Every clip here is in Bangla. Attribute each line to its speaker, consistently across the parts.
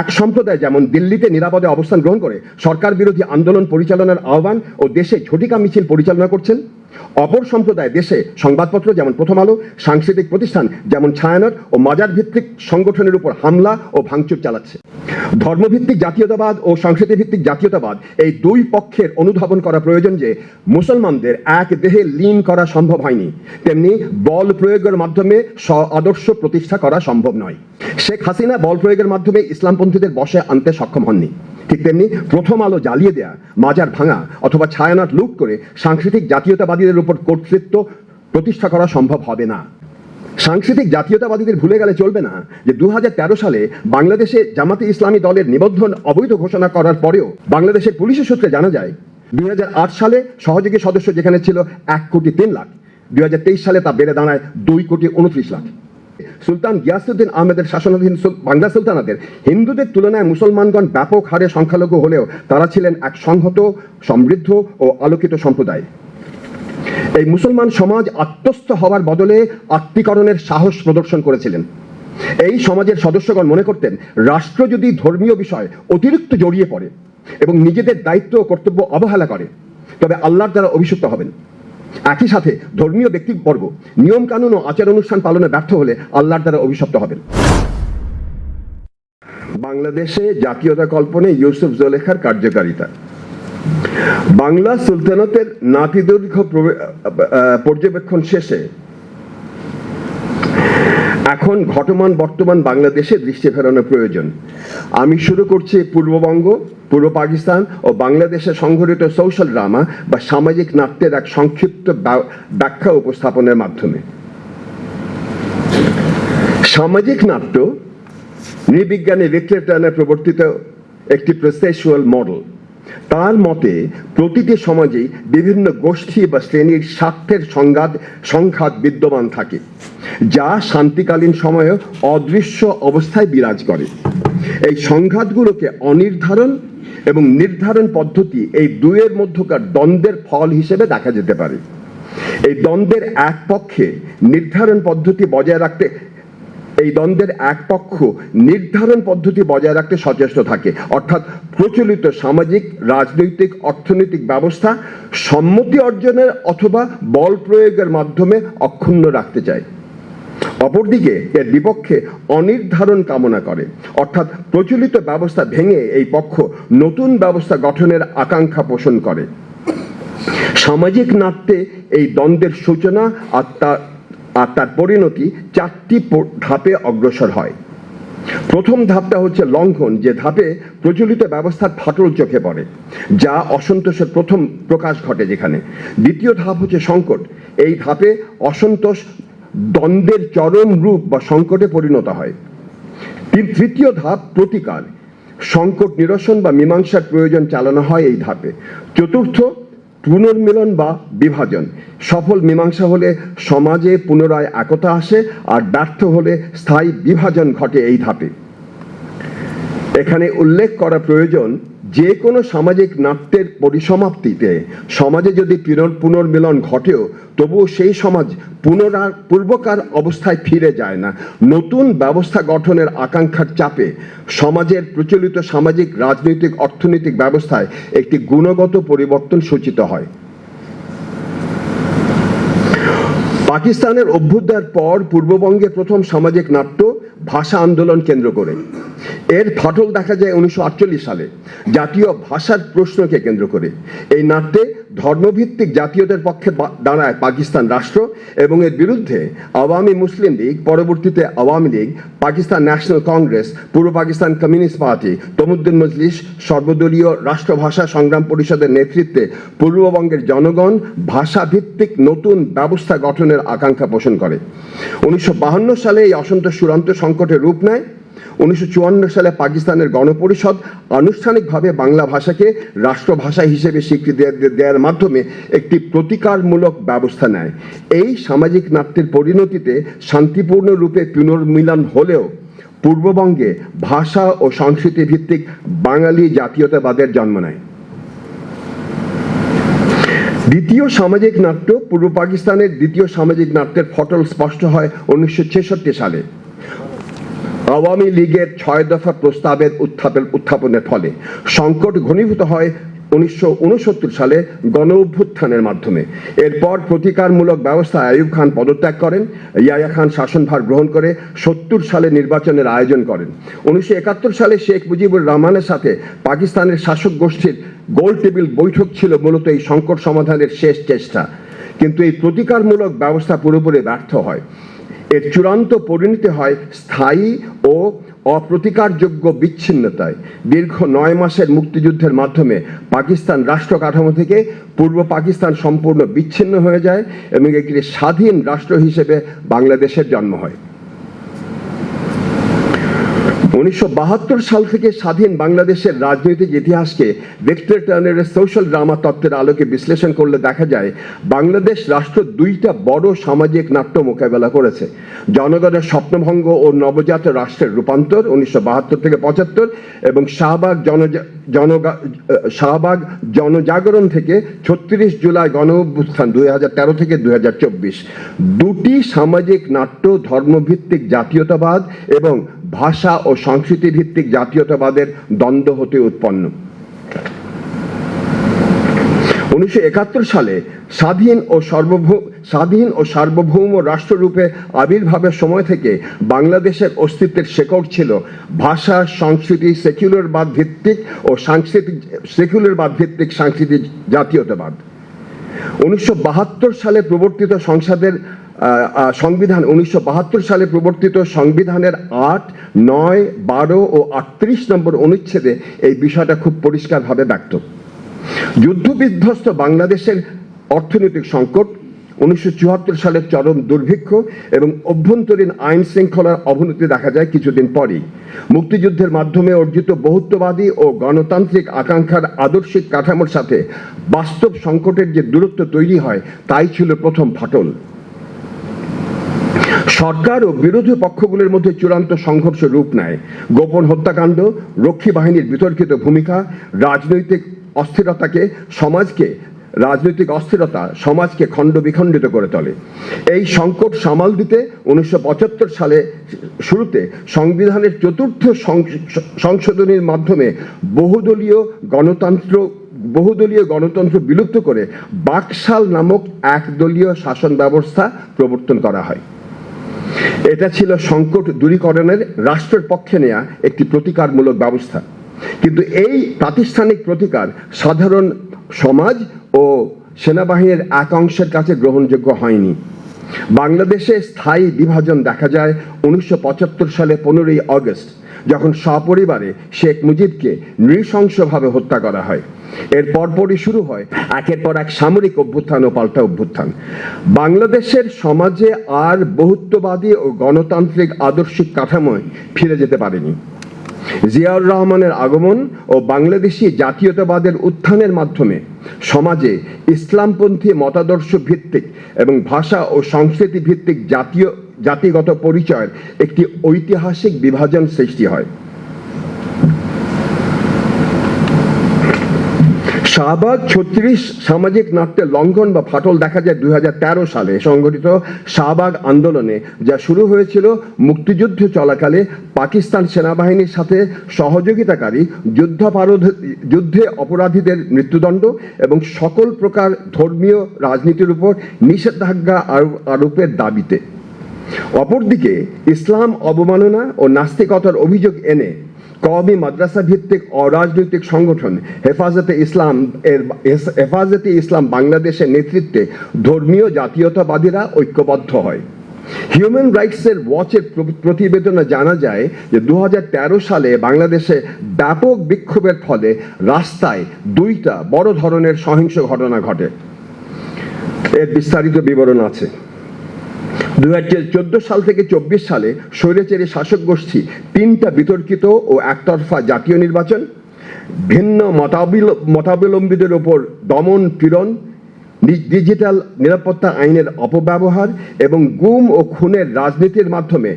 Speaker 1: এক সম্প্রদায় যেমন দিল্লিতে নিরাপদে অবস্থান গ্রহণ করে সরকার বিরোধী আন্দোলন পরিচালনার আহ্বান ও দেশে ঝটিকা মিছিল পরিচালনা করছেন, অপর সম্প্রদায় দেশে সংবাদপত্র যেমন প্রথম আলো, সাংস্কৃতিক প্রতিষ্ঠান যেমন ছায়ানট ও মাজার ভিত্তিক সংগঠনের উপর হামলা ও ভাঙচুর চালাচ্ছে। ধর্মভিত্তিক জাতীয়তাবাদ ও সংস্কৃতি ভিত্তিক জাতীয়তাবাদ এই দুই পক্ষের অনুধাবন করা প্রয়োজন যে মুসলমানদের এক দেহে লীন করা সম্ভব হয়নি, তেমনি বল প্রয়োগের মাধ্যমে আদর্শ প্রতিষ্ঠা করা সম্ভব নয়। শেখ হাসিনা বল প্রয়োগের মাধ্যমে ইসলামপন্থীদের বশে আনতে সক্ষম হননি, ঠিক তেমনি প্রথম আলো জ্বালিয়ে দেয়া, মাজার ভাঙা অথবা ছায়ানট লুট করে সাংস্কৃতিক জাতীয়তাবাদীদের উপর কর্তৃত্ব প্রতিষ্ঠা করা সম্ভব হবে না। সাংস্কৃতিক জাতীয়তাবাদীদের ভুলে গেলে চলবে না যে 2013 সালে বাংলাদেশে জামাতে ইসলামী দলের নিবন্ধন অবৈধ ঘোষণা করার পরেও বাংলাদেশের পুলিশের সূত্রে জানা যায় 2008 সালে সহযোগী সদস্য যেখানে ছিল 1,03,00,000, 2023 সালে তা বেড়ে দাঁড়ায় 2,29,00,000। সুলতান গিয়াসউদ্দিন আহমেদের শাসনাধীন বাংলা সুলতানাতের হিন্দুদের তুলনায় মুসলমানগণ ব্যাপক হারে সংখ্যালঘু হলেও তারা ছিলেন এক সংহত, সমৃদ্ধ ও আলোকিত সম্প্রদায়। এই মুসলমান সমাজ আত্মস্থ হওয়ার বদলে আত্মীকরণের সাহস প্রদর্শন করেছিলেন। এই সমাজের সদস্যগণ মনে করতেন রাষ্ট্র যদি ধর্মীয় বিষয় অতিরিক্ত জড়িয়ে পড়ে এবং নিজেদের দায়িত্ব ও কর্তব্য অবহেলা করে তবে আল্লাহর দ্বারা অভিশপ্ত হবেন। একই সাথে ধর্মীয় ব্যক্তিবর্গ নিয়ম কানুন ও আচার অনুষ্ঠান পালনে ব্যর্থ হলে আল্লাহর দ্বারা অভিশপ্ত হবেন। বাংলাদেশে জাতীয়তা কল্পনে ইউসুফ জুলেখার কার্যকারিতা। বাংলা সুলতানাতের নাতিদীর্ঘ পর্যবেক্ষণ শেষে এখন ঘটমান বর্তমান বাংলাদেশে দৃষ্টি ফেরানো প্রয়োজন। আমি শুরু করছি পূর্ববঙ্গ, পূর্ব পাকিস্তান ও বাংলাদেশে সংঘটিত সোশ্যাল ড্রামা বা সামাজিক নাট্যের এক সংক্ষিপ্ত ব্যাখ্যা উপস্থাপনের মাধ্যমে। সামাজিক নাট্য নৃবিজ্ঞানী ভিক্টর টার্নার প্রবর্তিত একটি প্রসেসুয়াল মডেল। তার মতে প্রতিটি সমাজেই বিভিন্ন গোষ্ঠী বা শ্রেণীর স্বার্থের সংঘাত বিদ্যমান থাকে, যা শান্তিকালীন সময়ে অদৃশ্য অবস্থায় বিরাজ করে। এই সংঘাতগুলোকে অনির্ধারণ এবং নির্ধারণ পদ্ধতি এই দুয়ের মধ্যকার দ্বন্দ্বের ফল হিসেবে দেখা যেতে পারে। এই দ্বন্দ্বের এক পক্ষে নির্ধারণ পদ্ধতি বজায় রাখতে সচেষ্ট থাকে, অর্থাৎ প্রচলিত সামাজিক, রাজনৈতিক, অর্থনৈতিক ব্যবস্থা সম্মতি অর্জনের অথবা বল প্রয়োগের মাধ্যমে অক্ষুণ্ণ রাখতে চায়। অপরদিকে এর বিপক্ষে অনির্ধারণ কামনা করে, অর্থাৎ প্রচলিত ব্যবস্থা ভেঙে এই পক্ষ নতুন ব্যবস্থা গঠনের আকাঙ্ক্ষা পোষণ করে। সামাজিক নাট্যে এই দ্বন্দ্বের সূচনা আর তার পরিণতি 4টি ধাপে অগ্রসর হয়। প্রথম ধাপটা হচ্ছে লঙ্ঘন, যে ধাপে প্রচলিত ব্যবস্থার ফাটল চোখে পড়ে, যা অসন্তোষের প্রথম প্রকাশ ঘটে যেখানে। দ্বিতীয় ধাপ হচ্ছে সংকট। এই ধাপে অসন্তোষ দ্বন্দ্বের চরম রূপ বা সংকটে পরিণত হয়। তৃতীয় ধাপ প্রতিকার। সংকট নিরসন বা মীমাংসার প্রয়োজন চালানো হয় এই ধাপে। চতুর্থ পুনর্মিলন বা বিভাজন। সফল মীমাংসা হলে সমাজে পুনরায় একতা আসে, আর ব্যর্থ হলে স্থায়ী বিভাজন ঘটে এই ধাপে। এখানে উল্লেখ করা প্রয়োজন, যে কোনো সামাজিক নাট্যের পরিসমাপ্তিতে সমাজে যদি পুনর্মিলন ঘটেও তবুও সেই সমাজ পূর্বকার অবস্থায় ফিরে যায় না। নতুন ব্যবস্থা গঠনের আকাঙ্ক্ষার চাপে সমাজের প্রচলিত সামাজিক, রাজনৈতিক, অর্থনৈতিক ব্যবস্থায় একটি গুণগত পরিবর্তন সূচিত হয়। পাকিস্তানের অভ্যুদয়ের পর পূর্ববঙ্গে প্রথম সামাজিক নাট্য ভাষা আন্দোলন কেন্দ্র করে। এর ফাটল দেখা যায় 1948 সালে জাতীয় ভাষার প্রশ্নকে কেন্দ্র করে। এই নাট্যে ধর্মভিত্তিক জাতীয়তার পক্ষে দাঁড়ায় পাকিস্তান রাষ্ট্র এবং এর বিরুদ্ধে আওয়ামী মুসলিম লীগ, পরবর্তীতে আওয়ামী লীগ, পাকিস্তান ন্যাশনাল কংগ্রেস, পূর্ব পাকিস্তান কমিউনিস্ট পার্টি, তমুদ্দিন মজলিস, সর্বদলীয় রাষ্ট্রভাষা সংগ্রাম পরিষদের নেতৃত্বে পূর্ববঙ্গের জনগণ ভাষাভিত্তিক নতুন ব্যবস্থা গঠনের আকাঙ্ক্ষা পোষণ করে। 1952 সালে এই অসন্তোষ চূড়ান্ত সংকটের রূপ নেয়। 1954 সালে পাকিস্তানের গণপরিষদ আনুষ্ঠানিকভাবে বাংলা ভাষাকে রাষ্ট্রভাষা হিসেবে স্বীকৃতি দেওয়ার মাধ্যমে একটি প্রতিকারমূলক ব্যবস্থা নেয়। এই সামাজিক নাট্যের পরিণতিতে শান্তিপূর্ণ রূপে পুনর্মিলন হলেও পূর্ববঙ্গে ভাষা ও সংস্কৃতি ভিত্তিক বাঙালি জাতীয়তাবাদের জন্ম নেয়। দ্বিতীয় সামাজিক নাট্য। পূর্ব পাকিস্তানের দ্বিতীয় সামাজিক নাট্যের ফটল স্পষ্ট হয় 1966 সালে আওয়ামী লীগের 6 দফা প্রস্তাবের উত্থাপনের ফলে সংকট ঘনীভূত হয় 1969 সালে গণ অভ্যুত্থানের মাধ্যমে। এরপর প্রতিকারমূলক ব্যবস্থা আইয়ুব খান পদত্যাগ করেন, ইয়াহিয়া খান শাসনভার গ্রহণ করে 70 সালে নির্বাচনের আয়োজন করেন। 1971 সালে শেখ মুজিবুর রহমানের সাথে পাকিস্তানের শাসক গোষ্ঠীর গোল টেবিল বৈঠক ছিল মূলত এই সংকট সমাধানের শেষ চেষ্টা, কিন্তু এই প্রতিকারমূলক ব্যবস্থা পুরোপুরি ব্যর্থ হয়। এর চূড়ান্ত পরিণতি হয় স্থায়ী ও অপ্রতিকারযোগ্য বিচ্ছিন্নতায়। দীর্ঘ 9 মাসের মুক্তিযুদ্ধের মাধ্যমে পাকিস্তান রাষ্ট্র কাঠামো থেকে পূর্ব পাকিস্তান সম্পূর্ণ বিচ্ছিন্ন হয়ে যায় এবং একটি স্বাধীন রাষ্ট্র হিসেবে বাংলাদেশের জন্ম হয়। 1972 সাল থেকে স্বাধীন বাংলাদেশের রাজনৈতিক ইতিহাসকে ভিক্টর টার্নারের সোশ্যাল ড্রামা তত্ত্বের আলোকে বিশ্লেষণ করলে দেখা যায় বাংলাদেশ রাষ্ট্র 2টা বড় সামাজিক নাট্য মোকাবেলা করেছে। জনগণের স্বপ্নভঙ্গ ও নবজাত রাষ্ট্রের রূপান্তর 1972 থেকে 75 এবং শাহবাগ জনজাগরণ থেকে 36 জুলাই গণ অভ্যুত্থান 2013 থেকে 2024। দুটি সামাজিক নাট্য ধর্মভিত্তিক জাতীয়তাবাদ এবং ভাষা ও সংস্কৃতি ভিত্তিক জাতীয়তাবাদের দ্বন্দ্ব হতে উৎপন্ন। 1971 সালে স্বাধীন ও সার্বভৌম রাষ্ট্ররূপে আবির্ভাবের সময় থেকে বাংলাদেশের অস্তিত্বের শেকড় ছিল ভাষা, সংস্কৃতি, সেকুলারবাদ ভিত্তিক সাংস্কৃতিক জাতীয়তাবাদ। 1972 সালে প্রবর্তিত সংবিধানের 8, 9, 12 ও 38 নম্বর অনুচ্ছেদে এই বিষয়টা খুব পরিষ্কারভাবে ব্যক্ত। যুদ্ধবিধ্বস্ত বাংলাদেশের অর্থনৈতিক সংকট, 1974 সালের চরম দুর্ভিক্ষ এবং অভ্যন্তরীণ আইন শৃঙ্খলার অবনতি দেখা যায় কিছুদিন পরেই। মুক্তিযুদ্ধের মাধ্যমে অর্জিত বহুত্ববাদী ও গণতান্ত্রিক আকাঙ্ক্ষার আদর্শিক কাঠামোর সাথে বাস্তব সংকটের যে দূরত্ব তৈরি হয় তাই ছিল প্রথম ফাটল। সরকার ও বিরোধী পক্ষগুলোর মধ্যে চূড়ান্ত সংঘর্ষ রূপ নেয়। গোপন হত্যাকাণ্ড, রক্ষী বাহিনীর বিতর্কিত ভূমিকা, রাজনৈতিক অস্থিরতা সমাজকে খণ্ড বিখণ্ডিত করে তোলে। এই সংকট সামাল দিতে 1975 সালে শুরুতে সংবিধানের 4র্থ সংশোধনীর মাধ্যমে বহুদলীয় গণতন্ত্র বিলুপ্ত করে বাকশাল নামক একদলীয় শাসন ব্যবস্থা প্রবর্তন করা হয়। এটা ছিল সংকট দূরীকরণের রাষ্ট্রের পক্ষে নেয়া একটি প্রতিকারমূলক ব্যবস্থা, কিন্তু এই প্রাতিষ্ঠানিক প্রতিকার সাধারণ সমাজ ও সেনাবাহিনীর এক অংশের কাছে গ্রহণযোগ্য হয়নি। বাংলাদেশে স্থায়ী বিভাজন দেখা যায় 1975 সালে 15ই আগস্ট, যখন সপরিবারে শেখ মুজিবকে নৃশংসভাবে হত্যা করা হয়। এর পরপরই শুরু হয় একের পর এক সামরিক অভ্যুত্থান ও পাল্টা অভ্যুত্থান। বাংলাদেশের সমাজে আর বহুত্ববাদী ও গণতান্ত্রিক আদর্শিক কাঠামোয় ফিরে যেতে পারেনি। জিয়াউর রহমানের আগমন ও বাংলাদেশি জাতীয়তাবাদের উত্থানের মাধ্যমে সমাজে ইসলামপন্থী মতাদর্শ ভিত্তিক এবং ভাষা ও সংস্কৃতি ভিত্তিক জাতিগত পরিচয়ের একটি ঐতিহাসিক বিভাজন সৃষ্টি হয়। শাহবাগ 36 সামাজিক নাট্যের লঙ্ঘন বা ফাটল দেখা যায় 2013 সালে সংগঠিত শাহবাগ আন্দোলনে, যা শুরু হয়েছিল মুক্তিযুদ্ধ চলাকালে পাকিস্তান সেনাবাহিনীর সাথে সহযোগিতাকারী যুদ্ধে অপরাধীদের মৃত্যুদণ্ড এবং সকল প্রকার ধর্মীয় রাজনীতির উপর নিষেধাজ্ঞা আরোপের দাবিতে। অপরদিকে ইসলাম অবমাননা ও নাস্তিকতার অভিযোগ এনে কওমি মাদ্রাসা ভিত্তিক অরাজনৈতিক সংগঠন হেফাজতে ইসলাম বাংলাদেশের নেতৃত্বে ধর্মীয় জাতীয়তাবাদীরা ঐক্যবদ্ধ হয়। হিউম্যান রাইটসের ওয়াচের প্রতিবেদনে জানা যায় যে 2013 সালে বাংলাদেশে ব্যাপক বিক্ষোভের ফলে রাস্তায় 2টা বড় ধরনের সহিংস ঘটনা ঘটে। এর বিস্তারিত বিবরণ আছে। 2014 সাল থেকে 24 সালে স্বৈরাচারী শাসক গোষ্ঠী 3টা বিতর্কিত ও একতরফা জাতীয় নির্বাচন, ভিন্ন মতাবলম্বীদের উপর দমন পীড়ন, ডিজিটাল নিরাপত্তা আইনের অপব্যবহার এবং গুম ও খুনের রাজনীতির মাধ্যমে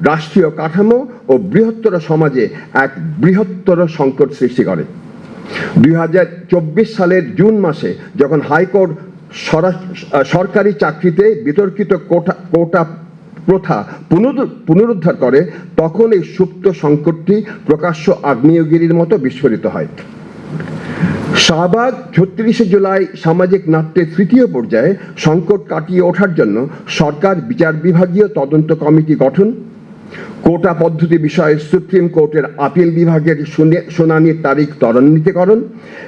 Speaker 1: রাষ্ট্রীয় কাঠামো ও বৃহত্তর সমাজে এক বৃহত্তর সংকট সৃষ্টি করে। 2024 সালের জুন মাসে যখন হাইকোর্ট সরকারি চাকরিতে বিতর্কিত প্রথা পুনরুদ্ধার করে, তখন এই সুপ্ত সংকটটি প্রকাশ্য আগ্নেয়গিরির মতো বিস্ফোরিত হয়। শাহবাগ ৩৬ জুলাই সামাজিক নাট্যের তৃতীয় পর্যায়ে সংকট কাটিয়ে ওঠার জন্য সরকার বিচার বিভাগীয় তদন্ত কমিটি গঠন, কোটা পদ্ধতি বিষয়ে সুপ্রিম কোর্টের আপিল বিভাগের শুনানির তারিখ ত্বরান্বিতকরণ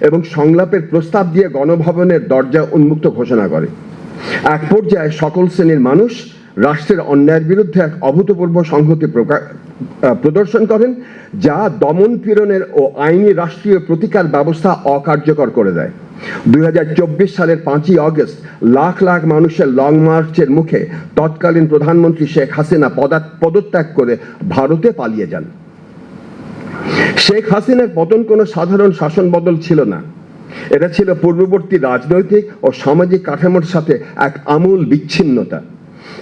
Speaker 1: এবং সংলাপের প্রস্তাব দিয়ে গণভবনের দরজা উন্মুক্ত ঘোষণা করে। এক পর্যায়ে সকল শ্রেণীর মানুষ রাষ্ট্রের অন্যায়ের বিরুদ্ধে এক অভূতপূর্ব সংহতি প্রদর্শন করেন, যা দমন পীড়নের ও আইনি রাষ্ট্রীয় প্রতিকার ব্যবস্থা অকার্যকর করে দেয়। ২০২৪ সালের ৫ই অগস্ট লাখ লাখ মানুষের লং মার্চের মুখে তৎকালীন প্রধানমন্ত্রী শেখ হাসিনা পদত্যাগ করে ভারতে পালিয়ে যান। শেখ হাসিনার পতন কোনো সাধারণ শাসন বদল ছিল না, এটা ছিল পূর্ববর্তী রাজনৈতিক ও সামাজিক কাঠামোর সাথে এক আমূল বিচ্ছিন্নতা।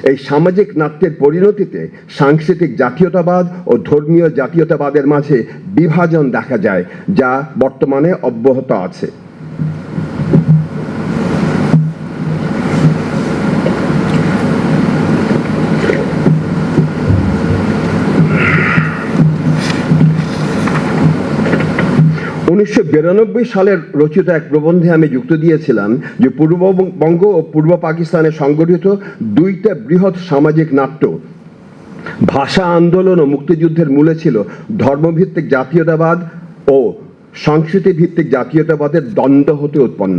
Speaker 1: এই সামাজিক নাট্যের পরিণতিতে সাংস্কৃতিক জাতীয়তাবাদ ও ধর্মীয় জাতীয়তাবাদের মাঝে বিভাজন দেখা যায়, যা বর্তমানে অব্যাহত আছে। সালের রচিত এক প্রবন্ধে আমি যুক্ত দিয়েছিলাম যে পূর্ববঙ্গ ও পূর্ব পাকিস্তানে সংগঠিত দুইটা বৃহৎ সামাজিক নাট্য ভাষা আন্দোলন ও মুক্তিযুদ্ধের মূলে ছিল ধর্মভিত্তিক জাতীয়তাবাদ ও সংস্কৃতি ভিত্তিক জাতীয়তাবাদের দ্বন্দ্ব হতে উৎপন্ন,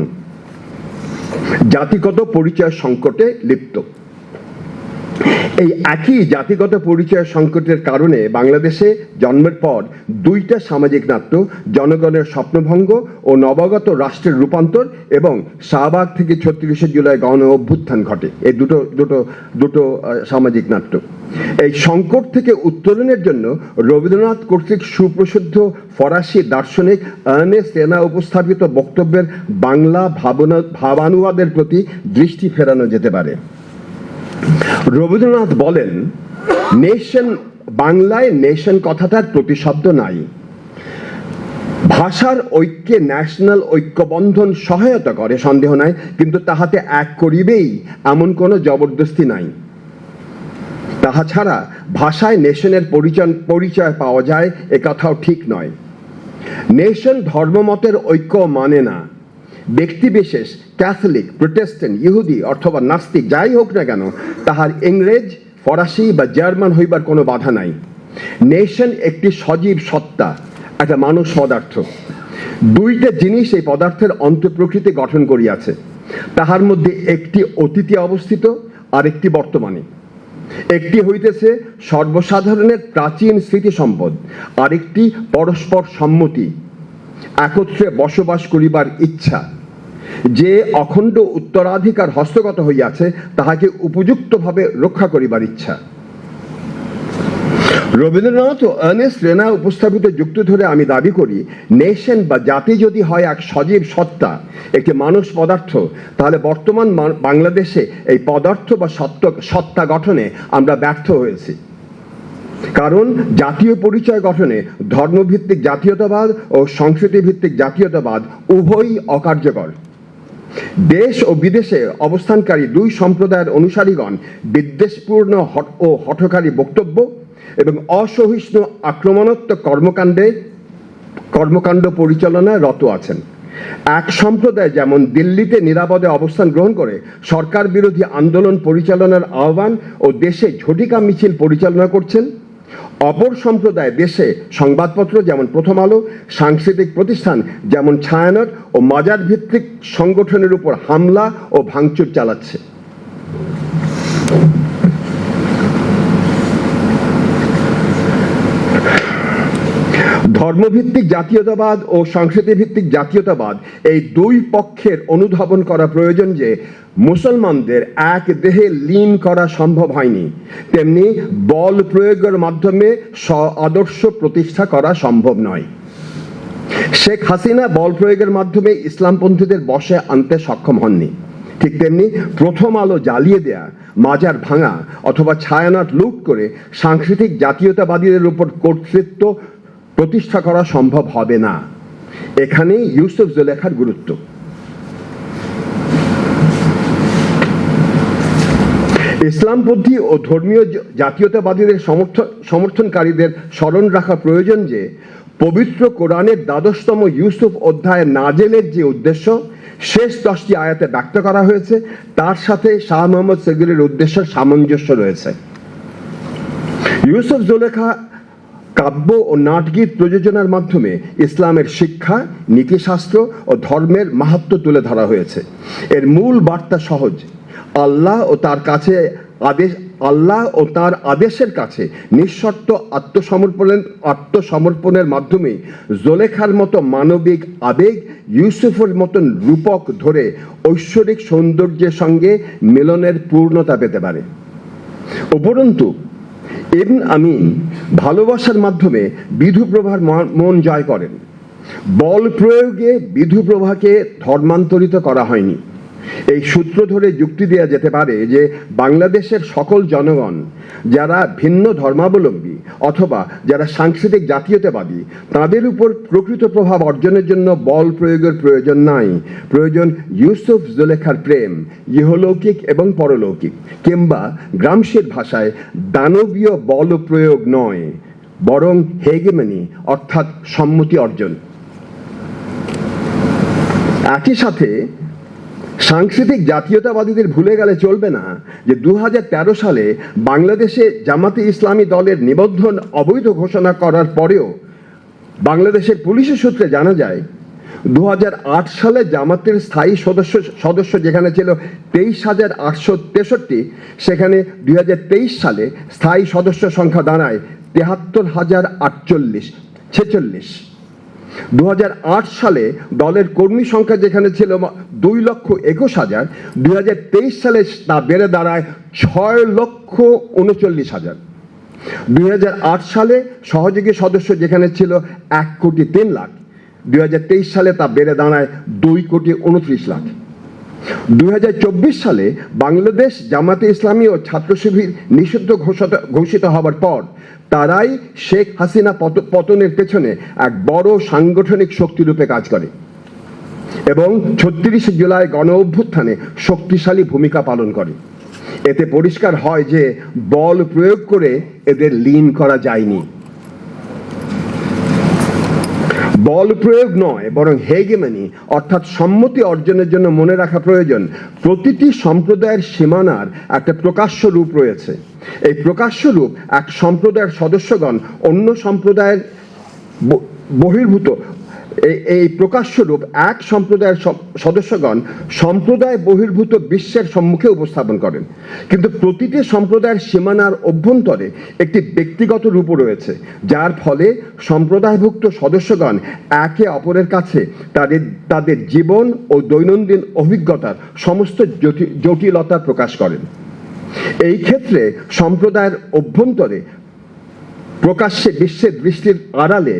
Speaker 1: জাতিগত পরিচয় সংকটে লিপ্ত। এই একই জাতিগত পরিচয় সংকটের কারণে বাংলাদেশে জন্মের পর দুইটা সামাজিক নাট্য, জনগণের স্বপ্নভঙ্গ ও নবাগত রাষ্ট্রের রূপান্তর এবং শাহবাগ থেকে ৩৬ জুলাই গণ অভ্যুত্থান ঘটে। এই দুটো সামাজিক নাট্য। এই সংকট থেকে উত্তরণের জন্য রবীন্দ্রনাথ কর্তৃক সুপ্রসিদ্ধ ফরাসি দার্শনিক আর্নেস্ট রেনা উপস্থাপিত বক্তব্যের বাংলা ভাবানুবাদের প্রতি দৃষ্টি ফেরানো যেতে পারে। রবীন্দ্রনাথ বলেন, নেশন বাংলায় নেশন কথাটার প্রতিশব্দ নাই। ভাষার ঐক্যে ন্যাশনাল ঐক্যবন্ধন সহায়তা করে সন্দেহ নাই, কিন্তু তাহাতে এক করিবেই এমন কোনো জবরদস্তি নাই। তাহা ছাড়া ভাষায় নেশনের পরিচয় পাওয়া যায় এ কথাও ঠিক নয়। নেশন ধর্মমতের ঐক্য মানে না। ব্যক্তিবিশেষ ক্যাথলিক, প্রোটেস্ট্যান্ট, ইহুদি অথবা নাস্তিক যাই হোক না কেন, তাহার ইংরেজ, ফরাসি বা জার্মান হইবার কোনো বাধা নাই। নেশন একটি সজীব সত্তা, একটা মানুষ পদার্থ। দুইটা জিনিস এই পদার্থের অন্তঃপ্রকৃতি গঠন করিয়াছে। তাহার মধ্যে একটি অতীতে অবস্থিত আর একটি বর্তমানে। একটি হইতেছে সর্বসাধারণের প্রাচীন স্মৃতি সম্পদ, আরেকটি পরস্পর সম্মতি, একত্রে বসবাস করিবার ইচ্ছা। যে অখণ্ড উত্তরাধিকার হস্তগত হইয়াছে তাহাকে উপযুক্তভাবে রক্ষা করিবার ইচ্ছা। রবীন্দ্রনাথ ও আর্নেস্ট রেনা উপস্থাপিত যুক্তি ধরে আমি দাবি করি, নেশন বা জাতি যদি হয় এক সজীব সত্তা, একটি মানুষ পদার্থ, তাহলে বর্তমান বাংলাদেশে এই পদার্থ বা সত্তা গঠনে আমরা ব্যর্থ হয়েছি। কারণ জাতীয় পরিচয় গঠনে ধর্মভিত্তিক জাতীয়তাবাদ ও সংস্কৃতি ভিত্তিক জাতীয়তাবাদ উভয়ই অকার্যকর। দেশ ও বিদেশে অবস্থানকারী দুই সম্প্রদায়ের অনুসারীগণ বিদ্বেষপূর্ণ ও হঠকারী বক্তব্য এবং অসহিষ্ণু আক্রমণাত্মক কর্মকাণ্ড পরিচালনায় রত আছেন। এক সম্প্রদায় যেমন দিল্লিতে নিরাপদে অবস্থান গ্রহণ করে সরকার বিরোধী আন্দোলন পরিচালনার আহ্বান ও দেশে ঝটিকা মিছিল পরিচালনা করছেন, অপর সম্প্রদায় দেশে সংবাদপত্র যেমন প্রথম আলো, সাংস্কৃতিক প্রতিষ্ঠান যেমন ছায়ানট ও মাজার ভিত্তিক সংগঠনের উপর হামলা ও ভাঙচুর চালাচ্ছে। ধর্মভিত্তিক জাতীয়তাবাদ ও সংস্কৃতি ভিত্তিক জাতীয়তাবাদ এই দুই পক্ষের অনুধাবন করা প্রয়োজন যে মুসলমানদের এক দেহে লীন করা সম্ভব হয়নি, তেমনি বল প্রয়োগের মাধ্যমে আদর্শ প্রতিষ্ঠা করা সম্ভব নয়। শেখ হাসিনা বল প্রয়োগের মাধ্যমে ইসলামপন্থীদের বশে আনতে সক্ষম হননি। ঠিক তেমনি প্রথম আলো জ্বালিয়ে দেয়া, মাজার ভাঙা অথবা ছায়ানট লুট করে সাংস্কৃতিক জাতীয়তাবাদীদের উপর কর্তৃত্ব প্রতিষ্ঠা করা সম্ভব হবে না। এখানেই ইউসুফ জুলেখার গুরুত্ব। ইসলামপন্থী ও ধর্মীয় জাতীয়তাবাদীদের সমর্থনকারীদের স্মরণ রাখা প্রয়োজন যে পবিত্র কোরআনের ১২তম ইউসুফ অধ্যায়ে নাজেলের যে উদ্দেশ্য শেষ 10টি আয়াতে ব্যক্ত করা হয়েছে তার সাথে শাহ মোহাম্মদ সেগুলের উদ্দেশ্যের সামঞ্জস্য রয়েছে। ইউসুফ জুলেখা কাব্য ও নাটগীত প্রযোজনার মাধ্যমে ইসলামের শিক্ষা, নীতিশাস্ত্র ও ধর্মের মাহাত্ম্য তুলে ধরা হয়েছে। এর মূল বার্তা সহজ: আল্লাহ ও তার আদেশের কাছে নিঃশর্ত আত্মসমর্পণের মাধ্যমে জোলেখার মতো মানবিক আবেগ ইউসুফের মতন রূপক ধরে ঐশ্বরিক সৌন্দর্যের সঙ্গে মিলনের পূর্ণতা পেতে পারে। উপরন্তু ইবন আমিন ভালোবাসার মাধ্যমে বিধুপ্রভার মন জয় করেন। বল প্রয়োগে বিধুপ্রভাকে ধর্মান্তরিত করা হয়নি। এই সূত্র ধরে যুক্তি দেওয়া যেতে পারে যে বাংলাদেশের সকল জনগণ যারা ভিন্ন ধর্মাবলম্বী অথবা যারা সাংস্কৃতিক জাতীয়তাবাদী তাদের উপর প্রকৃত প্রভাব অর্জনের জন্য বল প্রয়োগের প্রয়োজন নাই। প্রয়োজন ইউসুফ জুলেখার প্রেম, ইহলৌকিক এবং পরলৌকিক, কিংবা গ্রামসির ভাষায় দানবীয় বল প্রয়োগ নয়, বরং হেগেমনি অর্থাৎ সম্মতি অর্জন। একই সাথে সাংস্কৃতিক জাতীয়তাবাদীদের ভুলে গেলে চলবে না যে ২০১৩ সালে বাংলাদেশে জামাতে ইসলামী দলের নিবন্ধন অবৈধ ঘোষণা করার পরেও বাংলাদেশের পুলিশের সূত্রে জানা যায় ২০০৮ সালে জামাতের স্থায়ী সদস্য যেখানে ছিল ২৩,৮৬৩, সেখানে ২০২৩ সালে স্থায়ী সদস্য সংখ্যা দাঁড়ায় ৭৩,০৪৮ ২০০৮ সালে দলের কর্মী সংখ্যা যেখানে ছিল ২,২১,০০০, ২০২৩ সালে তা বেড়ে দাঁড়ায় ৬,৩৯,০০০। ২০০৮ সালে সহযোগী সদস্য যেখানে ছিল ১,০৩,০০,০০০, ২০২৩ সালে তা বেড়ে দাঁড়ায় ২,২৯,০০,০০০। ২০২৪ সালে বাংলাদেশ জামাতে ইসলামী ও ছাত্র শিবির নিষিদ্ধ ঘোষিত হবার পর তারাই শেখ হাসিনা পতনের পেছনে এক বড় সাংগঠনিক শক্তিরূপে কাজ করে এবং ৩৬ জুলাই গণ অভ্যুত্থানে শক্তিশালী ভূমিকা পালন করে। এতে পরিষ্কার হয় যে বল প্রয়োগ করে এদের লীন করা যায়নি। বল প্রয়োগ নয়, বরং হেগেমনি অর্থাৎ সম্মতি অর্জনের জন্য মনে রাখা প্রয়োজন প্রতিটি সম্প্রদায়ের সীমানার একটা প্রকাশ্য রূপ রয়েছে। এই প্রকাশ্য রূপ এক সম্প্রদায়ের সদস্যগণ অন্য সম্প্রদায়ের বহির্ভূত এই প্রকাশ্য রূপ এক সম্প্রদায়ের সদস্যগণ সম্প্রদায় বহির্ভূত বিশ্বের সম্মুখে উপস্থাপন করেন। কিন্তু প্রতিটি সম্প্রদায়ের সীমানার অভ্যন্তরে একটি ব্যক্তিগত রূপও রয়েছে, যার ফলে সম্প্রদায়ভুক্ত সদস্যগণ একে অপরের কাছে তাদের জীবন ও দৈনন্দিন অভিজ্ঞতার সমস্ত জটিলতা প্রকাশ করেন। এই ক্ষেত্রে সম্প্রদায়ের অভ্যন্তরে প্রকাশ্যে বিশ্বের দৃষ্টির আড়ালে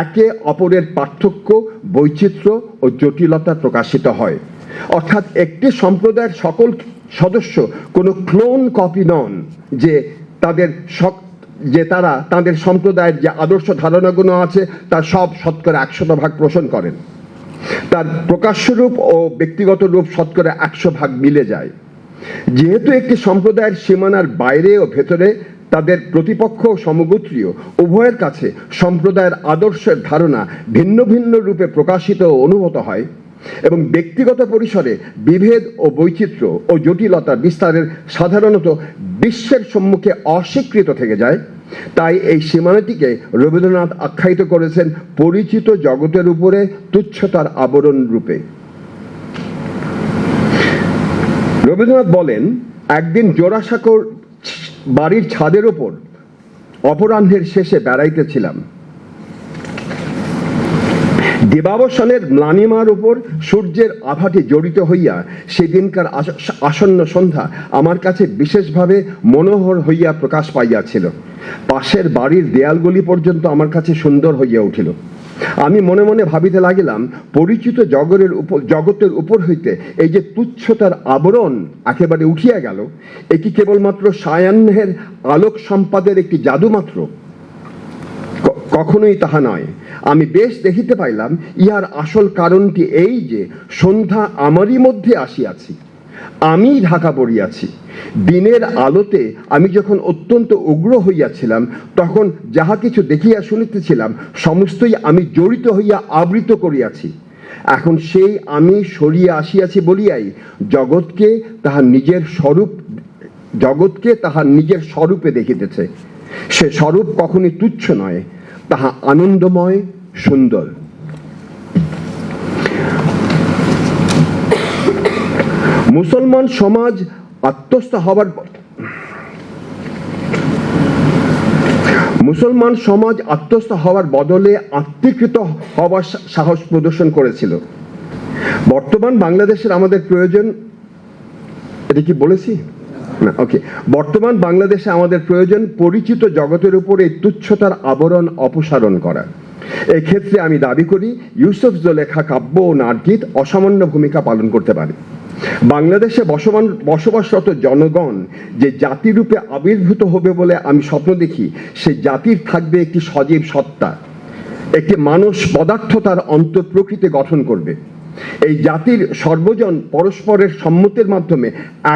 Speaker 1: একে অপরের পার্থক্য, বৈচিত্র্য ও জটিলতা প্রকাশিত হয়। অর্থাৎ একটি সম্প্রদায়ের সকল সদস্য কোনো ক্লোন কপি নন যে তারা তাদের সম্প্রদায়ের যে আদর্শ ধারণাগুলো আছে তার সব শতকরা ১০০% পোষণ করেন। তার প্রকাশ্য রূপ ও ব্যক্তিগত রূপ শতকরা ১০০% মিলে যায়। যেহেতু একটি সম্প্রদায়ের সীমানার বাইরে ও ভেতরে তাদের প্রতিপক্ষ সমগোত্রীয় উভয়ের কাছে সম্প্রদায়ের আদর্শের ধারণা ভিন্ন ভিন্ন রূপে প্রকাশিত ও অনুভূত হয় এবং ব্যক্তিগত পরিসরে বিভেদ ও বৈচিত্র্য ও জটিলতা বিস্তারের সাধারণত বিশ্বের সম্মুখে অস্বীকৃত থেকে যায়, তাই এই সীমানাটিকে রবীন্দ্রনাথ আখ্যায়িত করেছেন পরিচিত জগতের উপরে তুচ্ছতার আবরণ রূপে। রবীন্দ্রনাথ বলেন, একদিন জোড়াসাঁকোর বাড়ির ছাদের ওপর অপরাহ্নের শেষে বেড়াইতেছিলাম। দিবাবসানের ম্লানিমার উপর সূর্যের আভাটি জড়িত হইয়া সেদিনকার আসন্ন সন্ধ্যা আমার কাছে বিশেষভাবে মনোহর হইয়া প্রকাশ পাইয়াছিল। পাশের বাড়ির দেয়ালগুলি পর্যন্ত আমার কাছে সুন্দর হইয়া উঠিল। আমি মনে মনে ভাবিতে লাগিলাম, পরিচিত জগতের উপর হইতে এই যে তুচ্ছতার আবরণ একেবারে উঠিয়া গেল, এটি কেবলমাত্র সায়াহ্নের আলোক সম্পাদের একটি জাদু মাত্র? কখনোই তাহা নয়। আমি বেশ দেখিতে পাইলাম ইহার আসল কারণটি এই যে সন্ধ্যা আমারই মধ্যে আসিয়াছি। আমি ঢাকা পড়িয়াছি। দিনের আলোতে আমি যখন অত্যন্ত উগ্র হইয়াছিলাম, তখন যাহা কিছু দেখিয়া শুনিতেছিলাম সমস্তই আমি জড়িত হইয়া আবৃত করিয়াছি। এখন সেই আমি সরিয়া আসিয়াছি বলিয়াই জগৎকে তাহার নিজের স্বরূপে দেখিতেছে। সে স্বরূপ কখনই তুচ্ছ নয়, তাহা আনন্দময়, সুন্দর। মুসলমান সমাজ আত্মস্থ হওয়ার বদলে আত্মীকৃত হওয়ার সাহস প্রদর্শন করেছিল। বর্তমান বাংলাদেশের আমাদের প্রয়োজন, এটা কি বলেছি না? ওকে। বর্তমান বাংলাদেশে আমাদের প্রয়োজন পরিচিত জগতের উপরে তুচ্ছতার আবরণ অপসারণ করা। এক্ষেত্রে আমি দাবি করি ইউসুফ জুলেখা কাব্য ও নাটগীত অসামান্য ভূমিকা পালন করতে পারে। বাংলাদেশে বসবাসরত জনগণ যে জাতিরূপে আবির্ভূত হবে বলে আমি স্বপ্ন দেখি, সে জাতির থাকবে একটি সজীব সত্তা, একটি মানুষ পদার্থ তার অন্তঃপ্রকৃতি গঠন করবে। এই জাতির সর্বজন পরস্পরের সম্মতির মাধ্যমে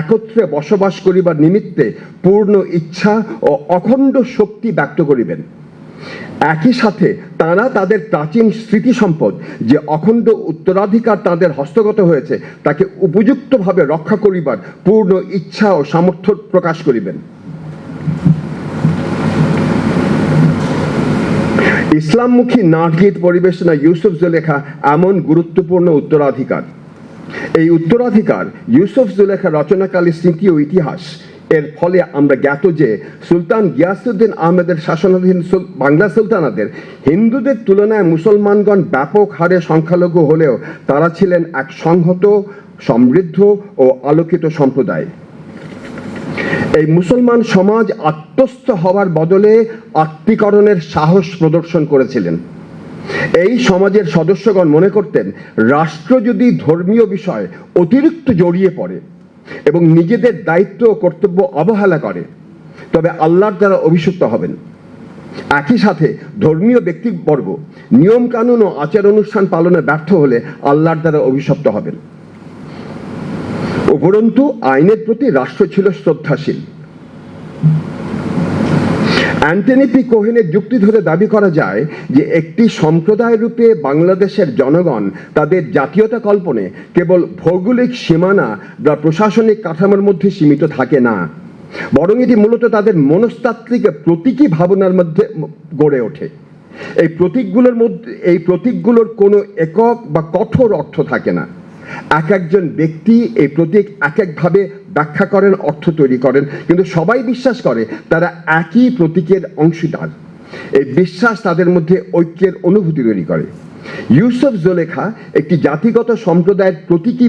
Speaker 1: একত্রে বসবাস করিবার নিমিত্তে পূর্ণ ইচ্ছা ও অখণ্ড শক্তি ব্যক্ত করিবেন। একই সাথে তারা তাদের প্রাচীন স্মৃতি সম্পদ যে অখণ্ড উত্তরাধিকার তাদের হস্তগত হয়েছে, তাকে উপযুক্তভাবে রক্ষা করিবার পূর্ণ ইচ্ছা ও সামর্থ্য প্রকাশ করিবেন। ইসলামমুখী নাটগীত পরিবেশনা ইউসুফ জুলেখা এমন গুরুত্বপূর্ণ উত্তরাধিকার। এই উত্তরাধিকার ইউসুফ জুলেখা রচনাকালী স্মৃতি ও ইতিহাস এর ফলে আমরা জ্ঞাত যে সুলতান গিয়াসউদ্দিন আহমেদের শাসনাধীন বাংলা সুলতানাতের হিন্দুদের তুলনায় মুসলমানগণ ব্যাপক হারে সংখ্যালঘু হলেও তারা ছিলেন এক সংহত, সমৃদ্ধ ও আলোকিত সম্প্রদায়। এই মুসলমান সমাজ আত্মস্থ হওয়ার বদলে আত্মীকরণের সাহস প্রদর্শন করেছিলেন। এই সমাজের সদস্যগণ মনে করতেন রাষ্ট্র যদি ধর্মীয় বিষয় অতিরিক্ত জড়িয়ে পড়ে এবং নিজেদের দায়িত্ব ও কর্তব্য অবহেলা করে, তবে আল্লাহর দ্বারা অভিশপ্ত হবেন। একই সাথে ধর্মীয় ব্যক্তিবর্গ নিয়ম কানুন ও আচার অনুষ্ঠান পালনে ব্যর্থ হলে আল্লাহর দ্বারা অভিশপ্ত হবেন। উপরন্তু আইনের প্রতি রাষ্ট্র ছিল শ্রদ্ধাশীল। অ্যান্টনি পি কোহেনের যুক্তি ধরে দাবি করা যায় যে একটি সম্প্রদায় রূপে বাংলাদেশের জনগণ তাদের জাতীয়তা কল্পনে কেবল ভৌগোলিক সীমানা বা প্রশাসনিক কাঠামোর মধ্যে সীমিত থাকে না, বরং এটি মূলত তাদের মনস্তাত্ত্বিক প্রতীকী ভাবনার মধ্যে গড়ে ওঠে। এই প্রতীকগুলোর কোনো একক বা কঠোর অর্থ থাকে না। এক একজন ব্যক্তি এই প্রতীক এক একভাবে ব্যাখ্যা করেন, অর্থ তৈরি করেন, কিন্তু সবাই বিশ্বাস করে তারা একই প্রতীকের অংশীদার। এই বিশ্বাস তাদের মধ্যে ঐক্যের অনুভূতি তৈরি করে। ইউসুফ জুলেখা একটি জাতিগত সম্প্রদায়ের প্রতীকী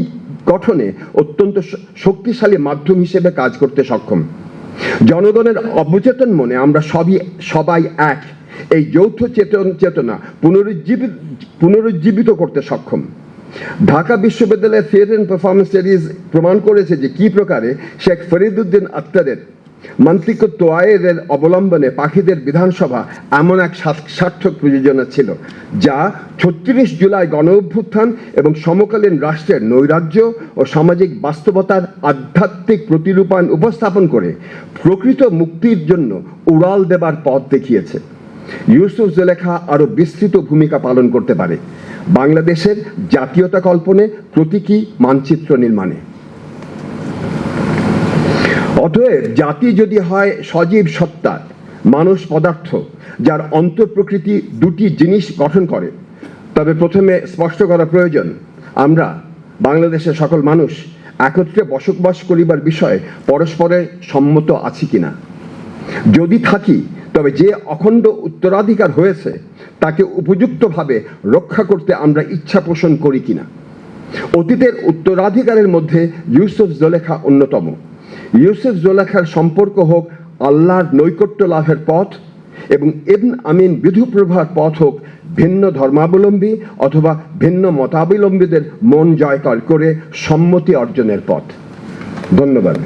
Speaker 1: গঠনে অত্যন্ত শক্তিশালী মাধ্যম হিসেবে কাজ করতে সক্ষম। জনগণের অবচেতন মনে আমরা সবাই এক, এই যৌথ চেতনা পুনরুজ্জীবিত করতে সক্ষম। ঢাকা বিশ্ববিদ্যালয়ের থিয়েটার অ্যান্ড পারফরমেন্স স্টাডিজ প্রমাণ করেছে যে কি প্রকারে শেখ ফরিদউদ্দিন আত্তারের মান্ত্রিক তোয়ায়ের অবলম্বনে পাখিদের বিধানসভা এমন এক সার্থক প্রযোজনা ছিল, যা ৩৬ জুলাই গণ অভ্যুত্থান এবং সমকালীন রাষ্ট্রের নৈরাজ্য ও সামাজিক বাস্তবতার আধ্যাত্মিক প্রতিরূপায়ণ উপস্থাপন করে প্রকৃত মুক্তির জন্য উড়াল দেবার পথ দেখিয়েছে। ইউসুফ জুলেখা আরো বিস্তৃত ভূমিকা পালন করতে পারে বাংলাদেশের জাতীয়তা কল্পনে, প্রতীকী মানচিত্র নির্মাণে। অতএব জাতি যদি হয় সজীব সত্তা, মানুষ পদার্থ যার অন্তঃপ্রকৃতি দুটি জিনিস গঠন করে, তবে প্রথমে স্পষ্ট করা প্রয়োজন আমরা বাংলাদেশের সকল মানুষ একত্রে বসবাস করিবার বিষয়ে পরস্পরের সম্মত আছি কিনা। যদি থাকি, তবে যে অখণ্ড উত্তরাধিকার হয়েছে তাকে উপযুক্তভাবে রক্ষা করতে আমরা ইচ্ছা পোষণ করি কিনা। অতীতের উত্তরাধিকারের মধ্যে ইউসুফ জুলেখা অন্যতম। ইউসুফ জুলেখার সম্পর্ক হোক আল্লাহর নৈকট্য লাভের পথ এবং ইবন আমিন বিধুপ্রভার পথ হোক ভিন্ন ধর্মাবলম্বী অথবা ভিন্ন মতাবলম্বীদের মন জয় করে সম্মতি অর্জনের পথ। ধন্যবাদ।